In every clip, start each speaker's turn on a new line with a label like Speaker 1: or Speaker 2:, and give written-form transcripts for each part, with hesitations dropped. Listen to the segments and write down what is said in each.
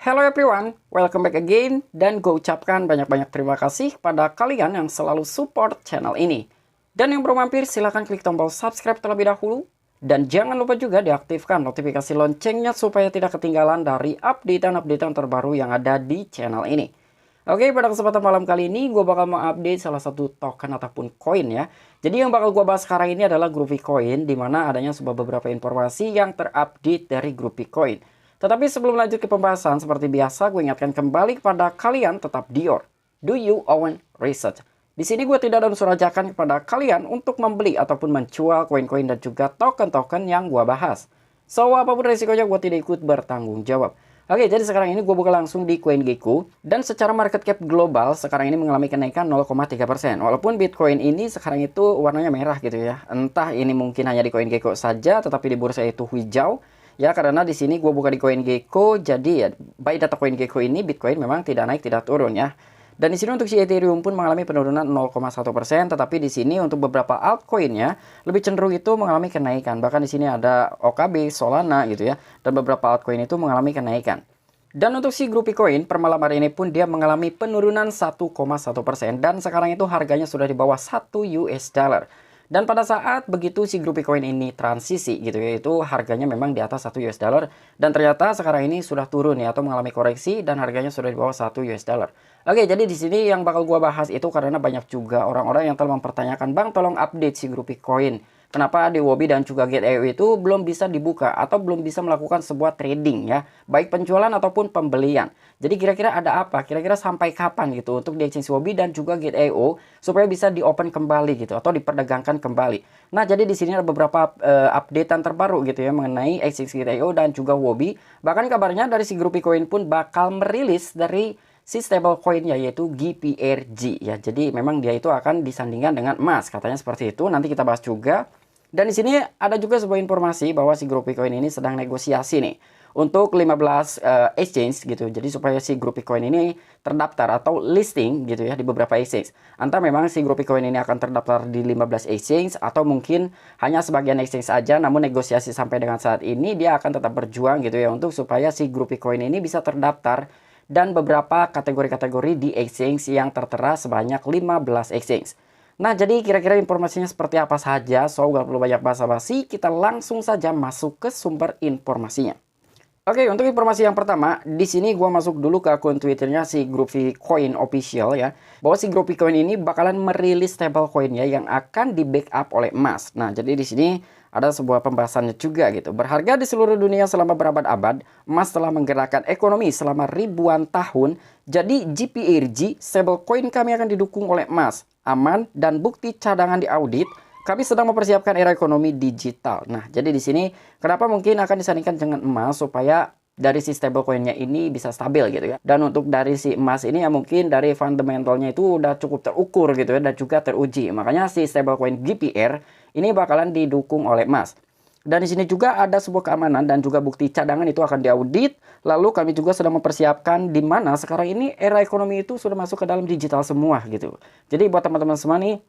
Speaker 1: Hello everyone, welcome back again, dan gue ucapkan banyak-banyak terima kasih pada kalian yang selalu support channel ini. Dan yang baru mampir silahkan klik tombol subscribe terlebih dahulu, dan jangan lupa juga diaktifkan notifikasi loncengnya supaya tidak ketinggalan dari updatean-updatean terbaru yang ada di channel ini. Oke, pada kesempatan malam kali ini gue bakal mengupdate salah satu token ataupun koin ya. Jadi yang bakal gue bahas sekarang ini adalah Groovy Coin, di mana adanya beberapa informasi yang terupdate dari Groovy Coin. Tetapi sebelum lanjut ke pembahasan, seperti biasa gue ingatkan kembali kepada kalian tetap do you own research. Di sini gue tidak ada unsur ajakan kepada kalian untuk membeli ataupun menjual koin-koin dan juga token-token yang gue bahas. So, apapun resikonya gue tidak ikut bertanggung jawab. Oke, jadi sekarang ini gue buka langsung di CoinGecko. Dan secara market cap global sekarang ini mengalami kenaikan 0,3%. Walaupun Bitcoin ini sekarang itu warnanya merah gitu ya. Entah ini mungkin hanya di CoinGecko saja, tetapi di bursa itu hijau. Ya, karena di sini gue buka di CoinGecko, jadi ya by data CoinGecko ini Bitcoin memang tidak naik tidak turun ya. Dan di sini untuk si Ethereum pun mengalami penurunan 0,1%, tetapi di sini untuk beberapa altcoinnya lebih cenderung itu mengalami kenaikan. Bahkan di sini ada OKB, Solana gitu ya, dan beberapa altcoin itu mengalami kenaikan. Dan untuk si Groovy Coin per malam hari ini pun dia mengalami penurunan 1,1%, dan sekarang itu harganya sudah di bawah 1 US dollar. Dan pada saat begitu si Groovy Coin ini transisi gitu ya, itu harganya memang di atas 1 US dollar. Dan ternyata sekarang ini sudah turun ya, atau mengalami koreksi dan harganya sudah di bawah 1 US dollar. Oke, jadi di sini yang bakal gua bahas itu karena banyak juga orang-orang yang telah mempertanyakan, "Bang, tolong update si Groovy Coin. Kenapa di Huobi dan juga Gate.io itu belum bisa dibuka atau belum bisa melakukan sebuah trading ya, baik penjualan ataupun pembelian." Jadi kira-kira ada apa? Kira-kira sampai kapan gitu untuk di exchange Huobi dan juga Gate.io supaya bisa di-open kembali gitu atau diperdagangkan kembali. Nah, jadi di sini ada beberapa updatean terbaru gitu ya mengenai exchange Gate.io dan juga Huobi. Bahkan kabarnya dari si Groovy Coin pun bakal merilis dari si stablecoin-nya yaitu GPRG ya. Jadi memang dia itu akan disandingkan dengan emas, katanya seperti itu. Nanti kita bahas juga. Dan di sini ada juga sebuah informasi bahwa si Groovy Coin ini sedang negosiasi nih untuk 15 exchange gitu. Jadi supaya si Groovy Coin ini terdaftar atau listing gitu ya di beberapa exchange. Entah memang si Groovy Coin ini akan terdaftar di 15 exchange atau mungkin hanya sebagian exchange saja, namun negosiasi sampai dengan saat ini dia akan tetap berjuang gitu ya untuk supaya si Groovy Coin ini bisa terdaftar dan beberapa kategori-kategori di exchange yang tertera sebanyak 15 exchange. Nah, jadi kira-kira informasinya seperti apa saja? So, gak perlu banyak basa-basi, kita langsung saja masuk ke sumber informasinya. Oke, untuk informasi yang pertama, di sini gua masuk dulu ke akun Twitternya si Groovy Coin Official ya, bahwa si Groovy Coin ini bakalan merilis stablecoin-nya yang akan di backup oleh emas. Nah, jadi di sini ada sebuah pembahasannya juga gitu. Berharga di seluruh dunia selama berabad-abad, emas telah menggerakkan ekonomi selama ribuan tahun. Jadi GPRG, stablecoin kami akan didukung oleh emas, aman dan bukti cadangan di audit. Kami sedang mempersiapkan era ekonomi digital. Nah, jadi di sini kenapa mungkin akan disandingkan dengan emas supaya dari si stablecoin-nya ini bisa stabil gitu ya. Dan untuk dari si emas ini ya mungkin dari fundamentalnya itu udah cukup terukur gitu ya dan juga teruji. Makanya si stablecoin GPR ini bakalan didukung oleh emas. Dan di sini juga ada sebuah keamanan dan juga bukti cadangan itu akan diaudit. Lalu kami juga sedang mempersiapkan di mana sekarang ini era ekonomi itu sudah masuk ke dalam digital semua gitu. Jadi buat teman-teman semua nih,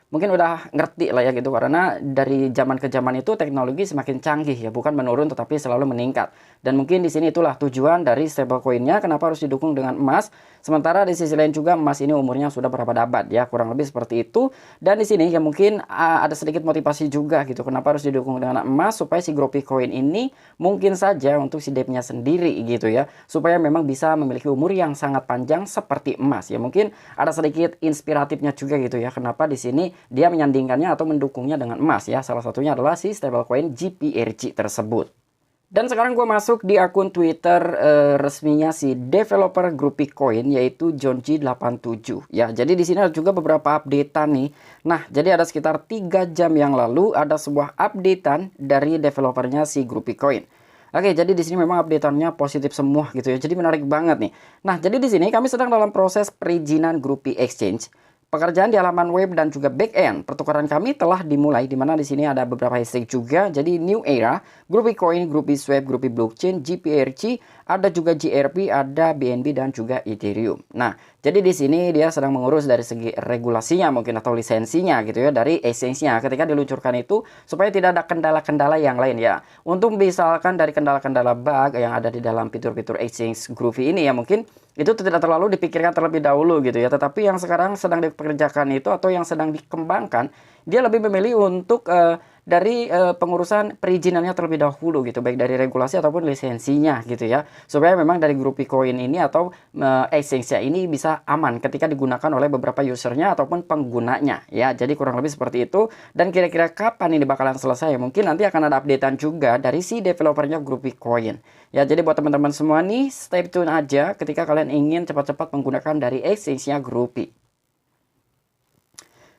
Speaker 1: mungkin udah ngerti lah ya gitu, karena dari zaman ke zaman itu teknologi semakin canggih ya, bukan menurun tetapi selalu meningkat. Dan mungkin di sini itulah tujuan dari stablecoin-nya kenapa harus didukung dengan emas. Sementara di sisi lain juga emas ini umurnya sudah berabad-abad ya, kurang lebih seperti itu. Dan di sini ya mungkin ada sedikit motivasi juga gitu kenapa harus didukung dengan emas, supaya si Groovy Coin ini mungkin saja untuk si DEP-nya sendiri gitu ya, supaya memang bisa memiliki umur yang sangat panjang seperti emas ya. Mungkin ada sedikit inspiratifnya juga gitu ya, kenapa di sini dia menyandingkannya atau mendukungnya dengan emas ya. Salah satunya adalah si stablecoin GPRG tersebut. Dan sekarang gue masuk di akun Twitter resminya si developer Groovy Coin yaitu JohnG87 ya. Jadi di sini ada juga beberapa updatean nih. Nah, jadi ada sekitar 3 jam yang lalu ada sebuah updatean dari developernya si Groovy Coin. Oke, jadi di sini memang updateannya positif semua gitu ya. Jadi menarik banget nih. Nah, jadi di sini kami sedang dalam proses perizinan Groovy Exchange. Pekerjaan di halaman web dan juga back end pertukaran kami telah dimulai, di mana di sini ada beberapa hashtag juga. Jadi new era, Groovy Coin, Groovy Swap, Groovy Blockchain, GPRC, ada juga GRP, ada BNB dan juga Ethereum. Nah, jadi di sini dia sedang mengurus dari segi regulasinya mungkin atau lisensinya gitu ya dari exchange-nya ketika diluncurkan itu supaya tidak ada kendala-kendala yang lain ya. Untuk misalkan dari kendala-kendala bug yang ada di dalam fitur-fitur exchange Groovy ini ya mungkin itu tidak terlalu dipikirkan terlebih dahulu gitu ya. Tetapi yang sekarang sedang dikerjakan itu atau yang sedang dikembangkan, dia lebih memilih untuk dari pengurusan perizinannya terlebih dahulu gitu, baik dari regulasi ataupun lisensinya gitu ya, supaya memang dari Groovy Coin ini atau exchange-nya ini bisa aman ketika digunakan oleh beberapa usernya ataupun penggunanya ya. Jadi kurang lebih seperti itu. Dan kira-kira kapan ini bakalan selesai? Mungkin nanti akan ada updatean juga dari si developernya Groovy Coin ya. Jadi buat teman-teman semua nih, stay tune aja ketika kalian ingin cepat-cepat menggunakan dari exchange-nya Groovy.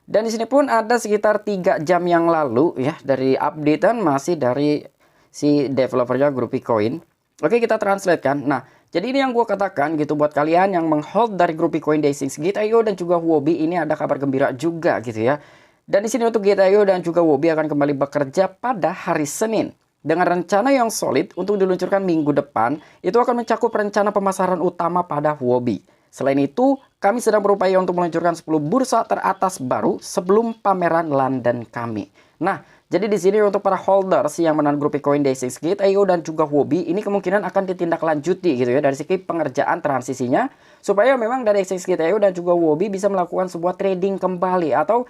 Speaker 1: Dan di sini pun ada sekitar 3 jam yang lalu ya dari updatean masih dari si developernya Groovy Coin. Oke, kita translate kan. Nah, jadi ini yang gue katakan gitu buat kalian yang menghold dari Groovy Coin Day 6 Gate.io dan juga Huobi, ini ada kabar gembira juga gitu ya. Dan di sini untuk Gate.io dan juga Huobi akan kembali bekerja pada hari Senin. Dengan rencana yang solid untuk diluncurkan minggu depan, itu akan mencakup rencana pemasaran utama pada Huobi. Selain itu, kami sedang berupaya untuk meluncurkan 10 bursa teratas baru sebelum pameran London kami. Nah, jadi di sini untuk para holders yang menang Groovy Coin Day 6 Gate.io dan juga Huobi, ini kemungkinan akan ditindaklanjuti gitu ya dari segi pengerjaan transisinya, supaya memang dari 6 Gate.io dan juga Huobi bisa melakukan sebuah trading kembali atau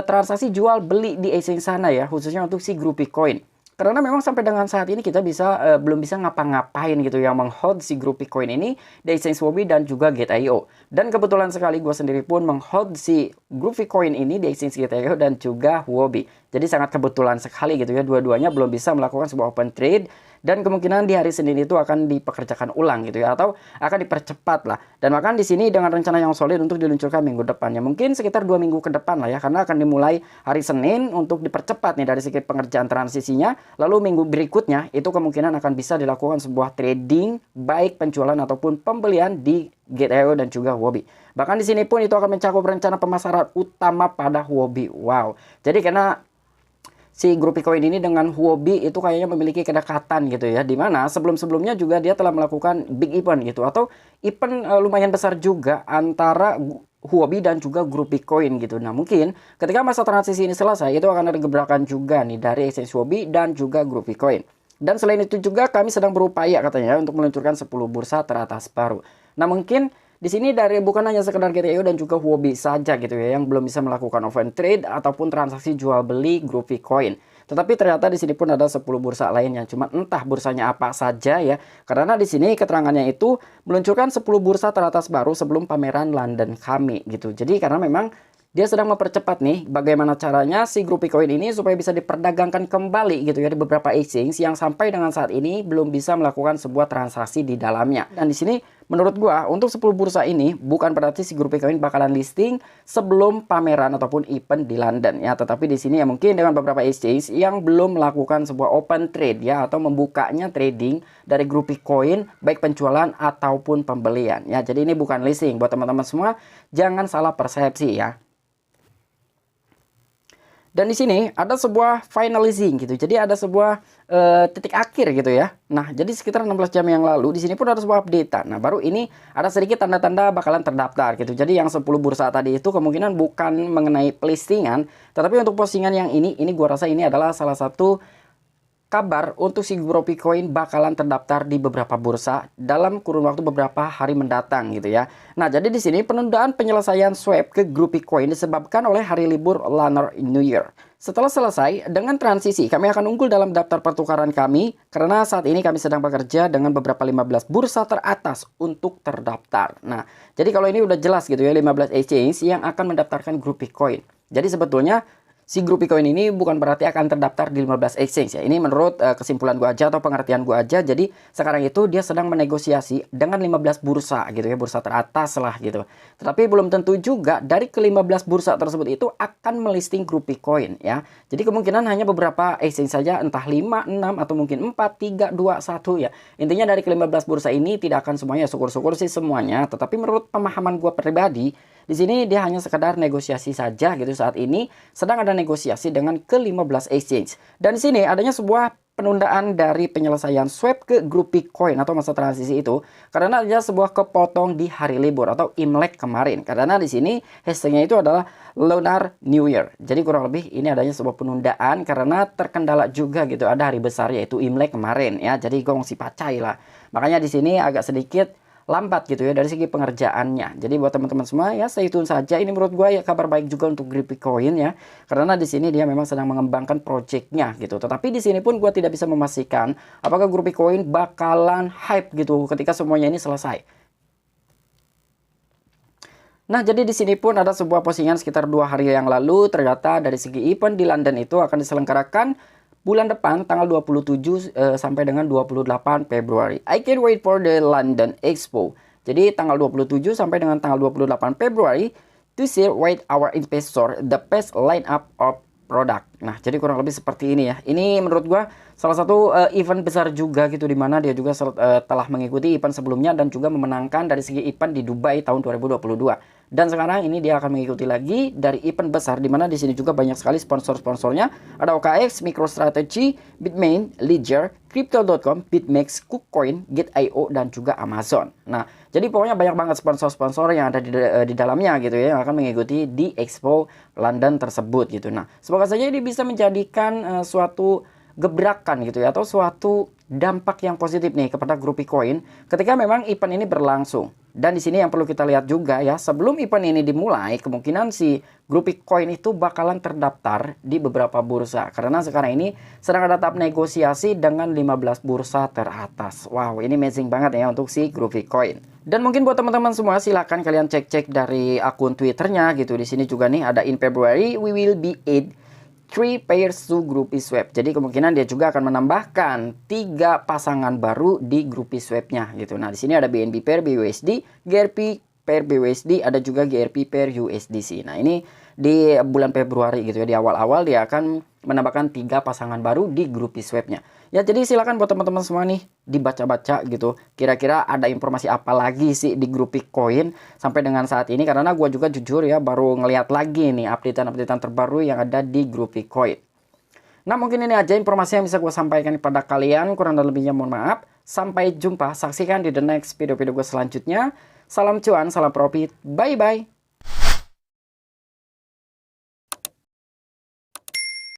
Speaker 1: transaksi jual beli di exchange sana ya, khususnya untuk si Groovy Coin. Karena memang sampai dengan saat ini kita belum bisa ngapa-ngapain gitu yang menghold si Groovy Coin ini di exchange Huobi dan juga Gate.io. Dan kebetulan sekali gue sendiri pun menghold si Groovy Coin ini di exchange Gate.io dan juga Huobi. Jadi sangat kebetulan sekali gitu ya, dua-duanya belum bisa melakukan sebuah open trade. Dan kemungkinan di hari Senin itu akan dipekerjakan ulang gitu ya, atau akan dipercepat lah. Dan bahkan di sini dengan rencana yang solid untuk diluncurkan minggu depannya, mungkin sekitar 2 minggu ke depan lah ya, karena akan dimulai hari Senin untuk dipercepat nih dari segi pengerjaan transisinya. Lalu minggu berikutnya itu kemungkinan akan bisa dilakukan sebuah trading baik penjualan ataupun pembelian di Gate.io dan juga Huobi. Bahkan di sini pun itu akan mencakup rencana pemasaran utama pada Huobi. Wow. Jadi karena si Groovy Coin ini dengan Huobi itu kayaknya memiliki kedekatan gitu ya, dimana sebelum-sebelumnya juga dia telah melakukan big event gitu, atau event lumayan besar juga antara Huobi dan juga Groovy Coin gitu. Nah mungkin ketika masa transisi ini selesai itu akan ada gebrakan juga nih dari exchange Huobi dan juga Groovy Coin. Dan selain itu juga kami sedang berupaya katanya untuk meluncurkan 10 bursa teratas baru. Nah mungkin di sini dari bukan hanya sekedar Gate.io dan juga Huobi saja gitu ya yang belum bisa melakukan open trade ataupun transaksi jual beli Groovy Coin. Tetapi ternyata di sini pun ada 10 bursa lain yang cuma entah bursanya apa saja ya. Karena di sini keterangannya itu meluncurkan 10 bursa teratas baru sebelum pameran London kami gitu. Jadi karena memang dia sedang mempercepat nih bagaimana caranya si Groovy Coin ini supaya bisa diperdagangkan kembali gitu ya di beberapa exchange yang sampai dengan saat ini belum bisa melakukan sebuah transaksi di dalamnya. Dan di sini menurut gua untuk 10 bursa ini bukan berarti si Groovy Coin bakalan listing sebelum pameran ataupun event di London ya, tetapi di sini ya mungkin dengan beberapa exchange yang belum melakukan sebuah open trade ya atau membukanya trading dari Groovy Coin baik penjualan ataupun pembelian ya. Jadi ini bukan listing buat teman-teman semua, jangan salah persepsi ya. Dan di sini ada sebuah finalizing gitu. Jadi ada sebuah titik akhir gitu ya. Nah, jadi sekitar 16 jam yang lalu di sini pun ada sebuah update. Nah, baru ini ada sedikit tanda-tanda bakalan terdaftar gitu. Jadi yang 10 bursa tadi itu kemungkinan bukan mengenai listingan, tetapi untuk postingan yang ini gua rasa ini adalah salah satu kabar untuk si Groovy Coin bakalan terdaftar di beberapa bursa dalam kurun waktu beberapa hari mendatang gitu ya. Nah, jadi di sini penundaan penyelesaian swap ke Groovy Coin disebabkan oleh hari libur Lunar New Year. Setelah selesai dengan transisi, kami akan unggul dalam daftar pertukaran kami karena saat ini kami sedang bekerja dengan beberapa 15 bursa teratas untuk terdaftar. Nah, jadi kalau ini udah jelas gitu ya, 15 exchange yang akan mendaftarkan Groovy Coin. Jadi sebetulnya si Groovy Coin ini bukan berarti akan terdaftar di 15 exchange ya. Ini menurut kesimpulan gua aja atau pengertian gua aja. Jadi sekarang itu dia sedang menegosiasi dengan 15 bursa gitu ya, bursa teratas lah gitu. Tetapi belum tentu juga dari ke-15 bursa tersebut itu akan melisting Groovy Coin ya. Jadi kemungkinan hanya beberapa exchange saja, entah 5, 6 atau mungkin 4, 3, 2, 1 ya. Intinya dari ke-15 bursa ini tidak akan semuanya, syukur-syukur sih semuanya. Tetapi menurut pemahaman gua pribadi, di Di sini dia hanya sekedar negosiasi saja gitu saat ini. Sedang ada negosiasi dengan ke-15 exchange. Dan di sini adanya sebuah penundaan dari penyelesaian swap ke grup Bitcoin atau masa transisi itu karena ada sebuah kepotong di hari libur atau Imlek kemarin. Karena di sini hashtagnya itu adalah Lunar New Year. Jadi kurang lebih ini adanya sebuah penundaan karena terkendala juga gitu ada hari besar yaitu Imlek kemarin ya. Jadi gong si pacai lah. Makanya di sini agak sedikit lambat gitu ya dari segi pengerjaannya. Jadi buat teman-teman semua ya stay tune saja. Ini menurut gue ya kabar baik juga untuk grup Bitcoin ya. Karena di sini dia memang sedang mengembangkan projectnya gitu. Tetapi di sini pun gue tidak bisa memastikan apakah grup Bitcoin bakalan hype gitu ketika semuanya ini selesai. Nah, jadi di sini pun ada sebuah postingan sekitar 2 hari yang lalu. Ternyata dari segi event di London itu akan diselenggarakan bulan depan tanggal 27 sampai dengan 28 Februari. I can't wait for the London Expo. Jadi tanggal 27 sampai dengan tanggal 28 Februari to share with our investor the best lineup of product. Nah, jadi kurang lebih seperti ini ya. Ini menurut gua salah satu event besar juga gitu di mana dia juga telah mengikuti event sebelumnya dan juga memenangkan dari segi event di Dubai tahun 2022. Dan sekarang ini dia akan mengikuti lagi dari event besar di mana di sini juga banyak sekali sponsor-sponsornya. Ada OKX, MicroStrategy, Bitmain, Ledger, Crypto.com, BitMEX, KuCoin, Gate.io dan juga Amazon. Nah, jadi pokoknya banyak banget sponsor-sponsor yang ada di dalamnya gitu ya yang akan mengikuti di Expo London tersebut gitu. Nah, semoga saja ini bisa menjadikan suatu gebrakan gitu ya atau suatu dampak yang positif nih kepada grup Bitcoin ketika memang event ini berlangsung. Dan di sini yang perlu kita lihat juga ya, sebelum event ini dimulai, kemungkinan si grup Bitcoin itu bakalan terdaftar di beberapa bursa. Karena sekarang ini sedang ada tahap negosiasi dengan 15 bursa teratas. Wow, ini amazing banget ya untuk si grup Bitcoin. Dan mungkin buat teman-teman semua silahkan kalian cek-cek dari akun Twitternya gitu. Di sini juga nih ada in February we will be add 3 pairs to Groupie Swap. Jadi kemungkinan dia juga akan menambahkan 3 pasangan baru di Groupie Swap-nya gitu. Nah, di sini ada BNB pair BUSD, GRP pair BUSD, ada juga GRP pair USDC. Nah, ini di bulan Februari gitu ya, di awal-awal dia akan menambahkan 3 pasangan baru di Groupie Swap-nya. Ya, jadi silakan buat teman-teman semua nih dibaca-baca gitu. Kira-kira ada informasi apa lagi sih di grup Bitcoin sampai dengan saat ini, karena gue juga jujur ya baru ngelihat lagi nih updatean-updatean terbaru yang ada di grup Bitcoin. Nah, mungkin ini aja informasi yang bisa gue sampaikan kepada kalian. Kurang dan lebihnya mohon maaf. Sampai jumpa, saksikan di the next video-video gue selanjutnya. Salam cuan, salam profit, bye-bye.